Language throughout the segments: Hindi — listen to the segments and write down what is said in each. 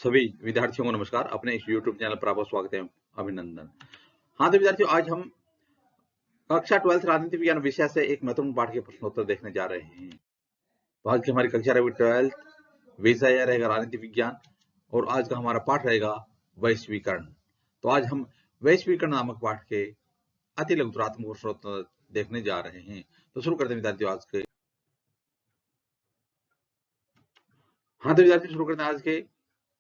सभी विद्यार्थियों को नमस्कार। अपने इस YouTube चैनल पर आपका स्वागत है, अभिनंदन। हाँ तो विद्यार्थियों, आज हम कक्षा 12 राजनीति विज्ञान विषय से एक महत्वपूर्ण पाठ के प्रश्नोत्तर देखने जा रहे हैं। तो आज की हमारी कक्षा रहेगी 12, विषय रहेगा राजनीति विज्ञान और आज का हमारा पाठ रहेगा वैश्वीकरण। तो आज हम वैश्वीकरण नामक पाठ के अति लघुतरात्मक प्रश्नोत्तर देखने जा रहे हैं। तो शुरू करते हैं विद्यार्थियों आज के। हाँ तो विद्यार्थी, शुरू करते हैं आज के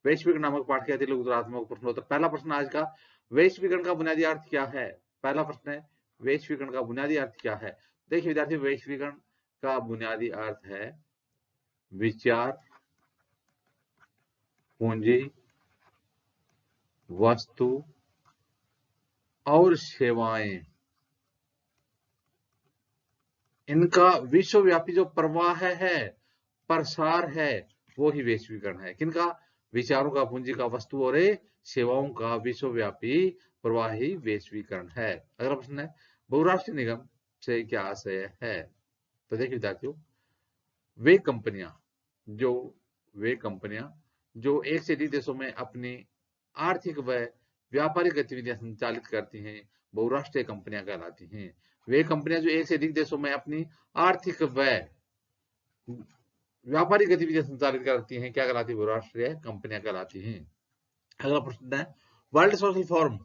वैश्वीकरण नामक पाठ के अति लघुतरात्मक प्रश्नोत्तर। पहला प्रश्न आज का, वैश्वीकरण का बुनियादी अर्थ क्या है? पहला प्रश्न है, वैश्वीकरण का बुनियादी अर्थ क्या है? देखिए विद्यार्थी, वैश्वीकरण का बुनियादी अर्थ है विचार, पूंजी, वस्तु और सेवाएं, इनका विश्वव्यापी जो प्रवाह है, प्रसार है, वो ही वैश्वीकरण है। किनका? विचारों का, पूंजी का, वस्तु और सेवाओं का विश्वव्यापी प्रवाह ही वैश्वीकरण है। अगला प्रश्न है, बहुराष्ट्रीय निगम से क्या आशय है? तो देखिए विद्यार्थियों, वे कंपनियां जो एक से अधिक देशों में अपनी आर्थिक व व्यापारिक गतिविधियां संचालित करती हैं, बहुराष्ट्रीय कंपनियां कहलाती हैं। वे कंपनियां जो एक से अधिक देशों में अपनी आर्थिक व व्यापारिक गतिविधियां संचालित करती हैं, क्या कहलाती है? बहुराष्ट्रीय कंपनियां कहलाती हैं। अगला प्रश्न है, world social forum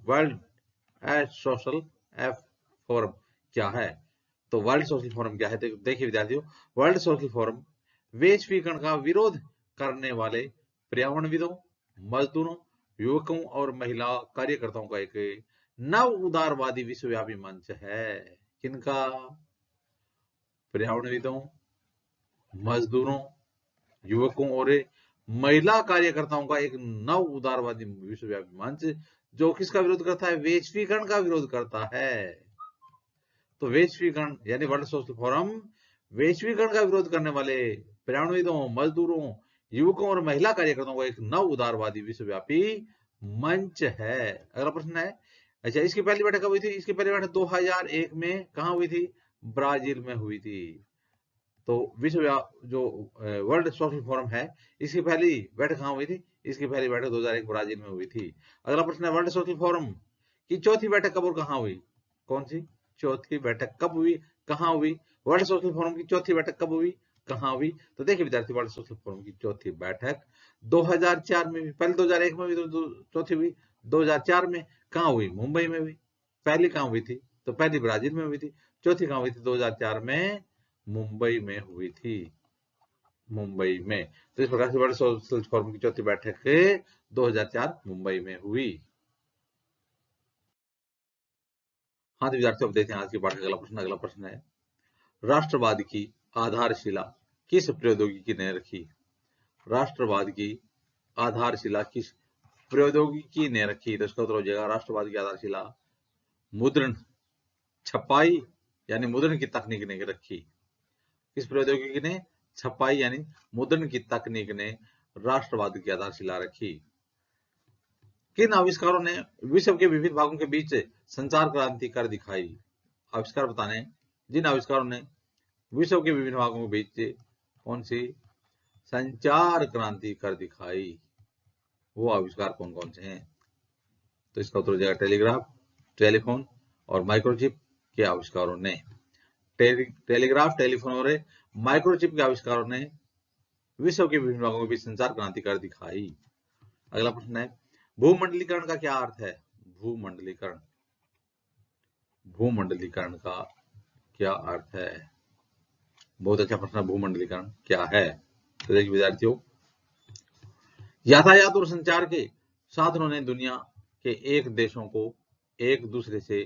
world social forum क्या है? तो वर्ल्ड सोशल फोरम क्या है? देखिए विद्यार्थियों, वर्ल्ड सोशल फोरम वैश्वीकरण का विरोध करने वाले पर्यावरणविदों, मजदूरों, युवकों और महिला कार्यकर्ताओं का एक नव उदारवादी विश्वव्यापी मंच है। किनका? पर्यावरणविदों, मजदूरों, युवकों और महिला कार्यकर्ताओं का एक नव उदारवादी विश्वव्यापी मंच, जो किसका विरोध करता है? वैश्वीकरण का विरोध करता है। तो वैश्वीकरण यानी वर्ल्ड सोशल फोरम वैश्वीकरण का विरोध करने वाले पर्यावरणविदों, मजदूरों, युवकों और महिला कार्यकर्ताओं का एक नव उदारवादी विश्वव्यापी मंच है। अगला प्रश्न है, अच्छा, इसकी पहली बैठक कब हुई थी? इसकी पहली बैठक 2001 में कहां हुई थी? ब्राजील में हुई थी। तो जो वर्ल्ड सोशल फोरम है, इसकी पहली बैठक कहां हुई थी? इसकी पहली बैठक 2001 ब्राजील में हुई थी। अगला प्रश्न है, वर्ल्ड सोशल फोरम की चौथी बैठक कब और कहां हुई? कौन सी चौथी बैठक कब हुई, कहां हुई? वर्ल्ड सोशल फोरम की चौथी बैठक कब हुई, कहां हुई? तो देखिए विद्यार्थी, वर्ल्ड सोशल फोरम की चौथी बैठक 2004 में हुई। पहले 2001 में हुई, तो चौथी हुई 2004 में। कहां हुई? मुंबई में हुई। पहली कहां हुई थी? तो पहली ब्राजील में हुई थी। चौथी कहां हुई थी? 2004 में मुंबई में हुई थी, मुंबई में। तो इस प्रकार से वर्ल्ड सोशल फोरम की चौथी बैठक 2004 मुंबई में हुई। हाँ तो विद्यार्थियों, अब देखते हैं आज के पाठ का अगला प्रश्न। अगला प्रश्न है, राष्ट्रवाद की आधारशिला किस प्रौद्योगिकी ने रखी? राष्ट्रवाद की आधारशिला किस प्रौद्योगिकी ने रखी? तो इसका उत्तर हो जाएगा, राष्ट्रवाद की आधारशिला मुद्रण, छपाई यानी मुद्रण की तकनीक ने रखी। किस प्रौद्योगिकी ने? छपाई यानी मुद्रण की तकनीक ने राष्ट्रवाद की आधारशिला रखी। किन आविष्कारों ने विश्व के विभिन्न भागों के बीच संचार क्रांति कर दिखाई? आविष्कार बताने, जिन आविष्कारों ने विश्व के विभिन्न भागों के बीच कौन सी संचार क्रांति कर दिखाई, वो आविष्कार कौन कौन से हैं? तो इसका उत्तर हो जाएगा, टेलीग्राफ, टेलीफोन और माइक्रोचिप के आविष्कारों ने। टेलीग्राफ, टेलीफोन और माइक्रोचिप के आविष्कारों ने विश्व के विभिन्न भागों के बीच संचार क्रांति कर दिखाई। अगला प्रश्न है, भूमंडलीकरण का क्या अर्थ है? भूमंडलीकरण, भूमंडलीकरण का क्या अर्थ है? बहुत अच्छा प्रश्न है, भूमंडलीकरण क्या है? तो देखिए विद्यार्थियों, यातायात और संचार के साधनों ने दुनिया के एक देशों को एक दूसरे से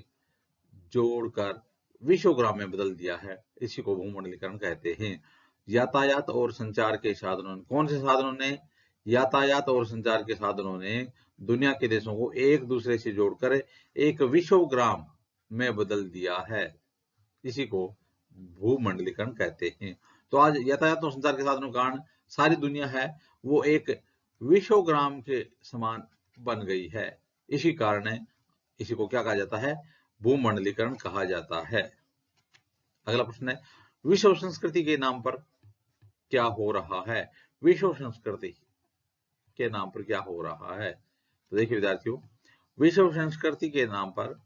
जोड़कर विश्वग्राम में बदल दिया है। इसी को भूमंडलीकरण कहते हैं। यातायात और संचार के साधनों, कौन से साधनों ने? यातायात और संचार के साधनों ने दुनिया के देशों को एक दूसरे से जोड़कर एक विश्वग्राम में बदल दिया है। इसी को भूमंडलीकरण कहते हैं। तो आज यातायात और संचार के साधनों के कारण सारी दुनिया है वो एक विश्वग्राम के समान बन गई है। इसी कारण है, इसी को क्या कहा जाता है? भूमंडलीकरण कहा जाता है। अगला प्रश्न है, विश्व संस्कृति के नाम पर क्या हो रहा है? विश्व संस्कृति के नाम पर क्या हो रहा है। तो देखिए विद्यार्थियों, विश्व संस्कृति के नाम पर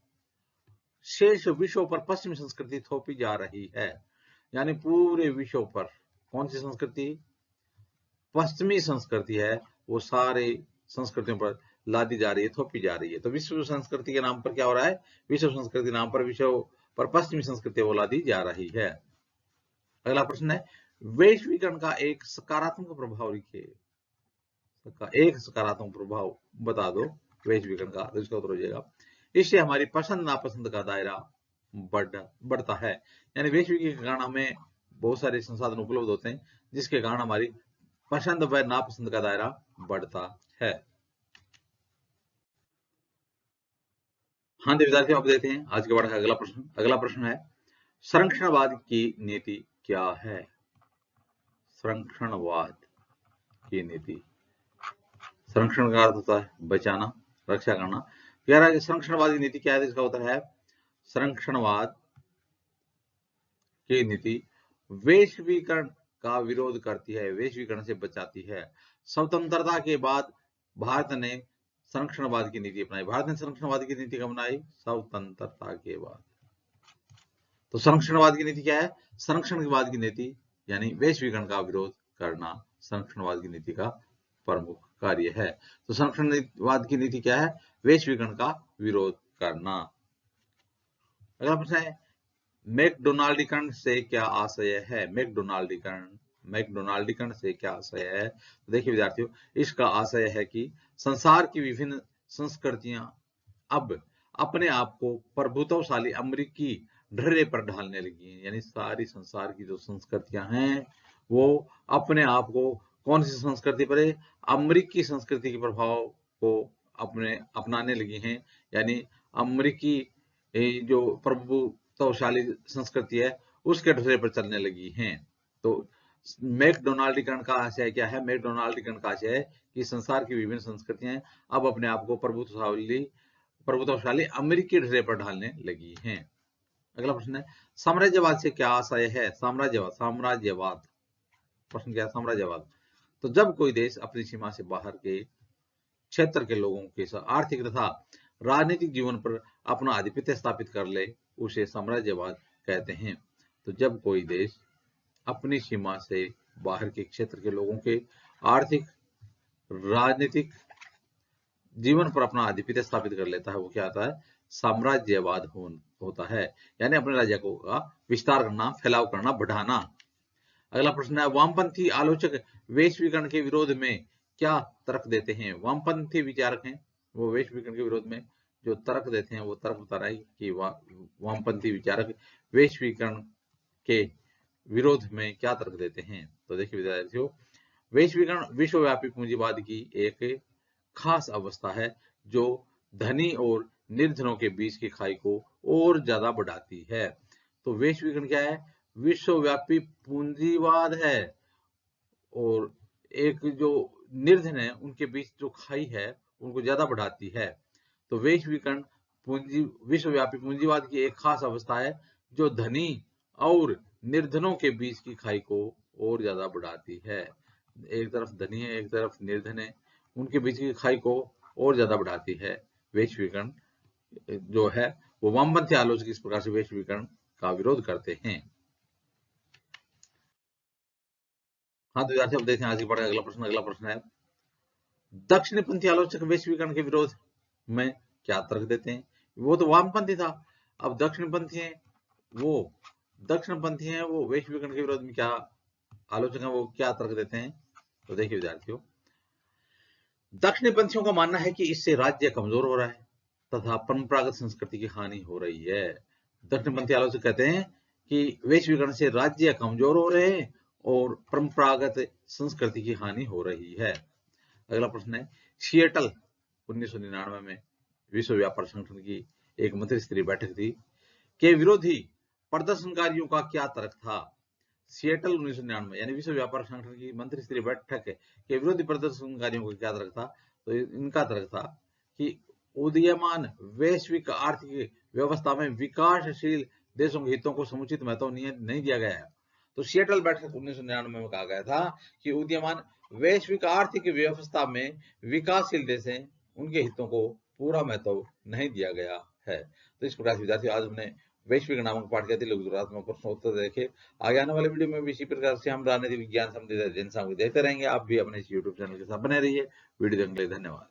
शेष विश्व पर पश्चिमी संस्कृति थोपी जा रही है। यानी पूरे विश्व पर कौन सी संस्कृति, पश्चिमी संस्कृति है, वो सारे संस्कृतियों पर लादी जा रही है, थोपी जा रही है। तो विश्व संस्कृति के नाम पर क्या हो रहा है, विश्व संस्कृति के नाम पर विश्व पर पश्चिमी संस्कृति वो लादी जा रही है। अगला प्रश्न है, वैश्वीकरण का एक सकारात्मक प्रभाव लिखिए। एक सकारात्मक प्रभाव बता दो वैश्वीकरण का। तो इसका उत्तर हो जाएगा, इससे हमारी पसंद नापसंद का दायरा बढ़ता है। यानी वैश्वीकरण के कारण हमें बहुत सारे संसाधन उपलब्ध होते हैं, जिसके कारण हमारी पसंद व नापसंद का दायरा बढ़ता है। हाँ विद्यार्थियों, आप देखते हैं आज के बार का अगला प्रश्न। अगला प्रश्न है, संरक्षणवाद की नीति क्या है। संरक्षणवाद की नीति, संरक्षण का अर्थ होता है बचाना, रक्षा करना। कह रहा है कि संरक्षणवाद की नीति क्या है। इसका उत्तर है, संरक्षणवाद की नीति वैश्वीकरण का विरोध करती है, वैश्वीकरण से बचाती है। स्वतंत्रता के बाद भारत ने संरक्षणवाद की नीति अपनाई। भारत ने संरक्षणवाद की नीति कब अपनाई, स्वतंत्रता के बाद। तो संरक्षणवाद की नीति क्या है, संरक्षणवाद की नीति यानी वैश्वीकरण का विरोध करना संरक्षणवाद की नीति का प्रमुख कार्य है। तो संरक्षणवाद की नीति क्या है, वैश्वीकरण का विरोध करना। अगला प्रश्न है, मैकडोनाल्डीकरण से क्या आशय है। मैकडोनाल्डीकरण से क्या आशय है। तो देखिए विद्यार्थियों, इसका आशय है कि संसार की विभिन्न संस्कृतियां अब अपने आप को प्रभुत्वशाली अमेरिकी ढर्रे पर ढालने लगी हैं। यानी सारी संसार की जो संस्कृतियां हैं वो अपने आप को कौन सी संस्कृति पर है, अमेरिकी संस्कृति के प्रभाव को अपनाने लगी हैं। यानी अमेरिकी जो प्रभुत्वशाली संस्कृति है उसके ढर्रे पर चलने लगी हैं। तो मैकडोनाल्डीकरण का आशय क्या है, मैकडोनाल्डीकरण का आशय है कि संसार की विभिन्न संस्कृतियां अब अपने आप को प्रभुत्वशाली अमेरिकी ढर्रे पर ढालने लगी हैं। अगला प्रश्न है, साम्राज्यवाद से क्या आशय है। साम्राज्यवाद प्रश्न क्या है, साम्राज्यवाद। तो जब कोई देश अपनी सीमा से बाहर के क्षेत्र के लोगों के आर्थिक तथा राजनीतिक जीवन पर अपना आधिपत्य स्थापित कर ले, उसे साम्राज्यवाद कहते हैं। तो जब कोई देश अपनी सीमा से बाहर के क्षेत्र के लोगों के आर्थिक राजनीतिक जीवन पर अपना आधिपत्य स्थापित कर लेता है, वो क्या आता है, साम्राज्यवाद होता है। यानी अपने राज्य का विस्तार करना, फैलाव करना, बढ़ाना। अगला प्रश्न है, वामपंथी आलोचक वैश्वीकरण के विरोध में क्या तर्क देते हैं। वामपंथी विचारक हैं, वो वैश्वीकरण के विरोध में जो तर्क देते हैं वो तर्क बता रहा है कि वामपंथी विचारक वैश्वीकरण के विरोध में क्या तर्क देते हैं। तो देखिए विद्यार्थियों, वैश्वीकरण विश्वव्यापी पूंजीवाद की एक खास अवस्था है जो धनी और निर्धनों के बीच की खाई को और ज्यादा बढ़ाती है। तो वैश्वीकरण क्या है, विश्वव्यापी पूंजीवाद है और एक जो निर्धन है उनके बीच जो खाई है उनको ज्यादा बढ़ाती है। तो वैश्वीकरण विश्वव्यापी पूंजीवाद की एक खास अवस्था है जो धनी और निर्धनों के बीच की खाई को और ज्यादा बढ़ाती है। एक तरफ धनी है, एक तरफ निर्धन है, उनके बीच की खाई को और ज्यादा बढ़ाती है। वैश्वीकरण जो है वो वामपंथी आलोचक इस प्रकार से वैश्वीकरण का विरोध करते हैं। हाँ तो विद्यार्थी, अब देखें आज की पढ़ाई अगला प्रश्न। अगला प्रश्न है, दक्षिणपंथी आलोचक वैश्वीकरण के विरोध में क्या तर्क देते हैं। वो तो वामपंथी था, अब दक्षिणपंथी है, वो वैश्वीकरण के विरोध में क्या आलोचक है, वो क्या तर्क देते हैं। तो देखिए विद्यार्थियों, दक्षिणपंथियों का मानना है कि इससे राज्य कमजोर हो रहा है तथा परंपरागत संस्कृति की हानि हो रही है। दक्षिणपंथी आलोचक कहते हैं कि वैश्वीकरण से राज्य कमजोर हो रहे हैं और परंपरागत संस्कृति की हानि हो रही है। अगला प्रश्न है, सिएटल 1999 में विश्व व्यापार संगठन की एक मंत्रिस्तरीय बैठक थी के विरोधी प्रदर्शनकारियों का क्या तर्क था। सिएटल 1999 यानी विश्व व्यापार संगठन की मंत्रिस्तरीय बैठक के विरोधी प्रदर्शनकारियों का क्या तर्क था। तो इनका तर्क था कि उदीयमान वैश्विक आर्थिक व्यवस्था में विकासशील देशों के हितों को समुचित महत्व नहीं दिया गया है। तो सिएटल बैठक 1999 में कहा गया था कि उदीयमान वैश्विक आर्थिक व्यवस्था में विकासशील देश हैं, उनके हितों को पूरा महत्व नहीं दिया गया है। तो इस प्रकार से विद्यार्थियों आज हमने वैश्विक नामक पाठ के लघु गुजरात्मक प्रश्नोत्तर देखे। आगे आने वाले वीडियो में भी इसी प्रकार से हम राजनीति विज्ञान संबंधित अध्ययन सामग्री देते रहेंगे। आप भी अपने इस यूट्यूब चैनल के साथ बने रहिए। वीडियो देखने के लिए धन्यवाद।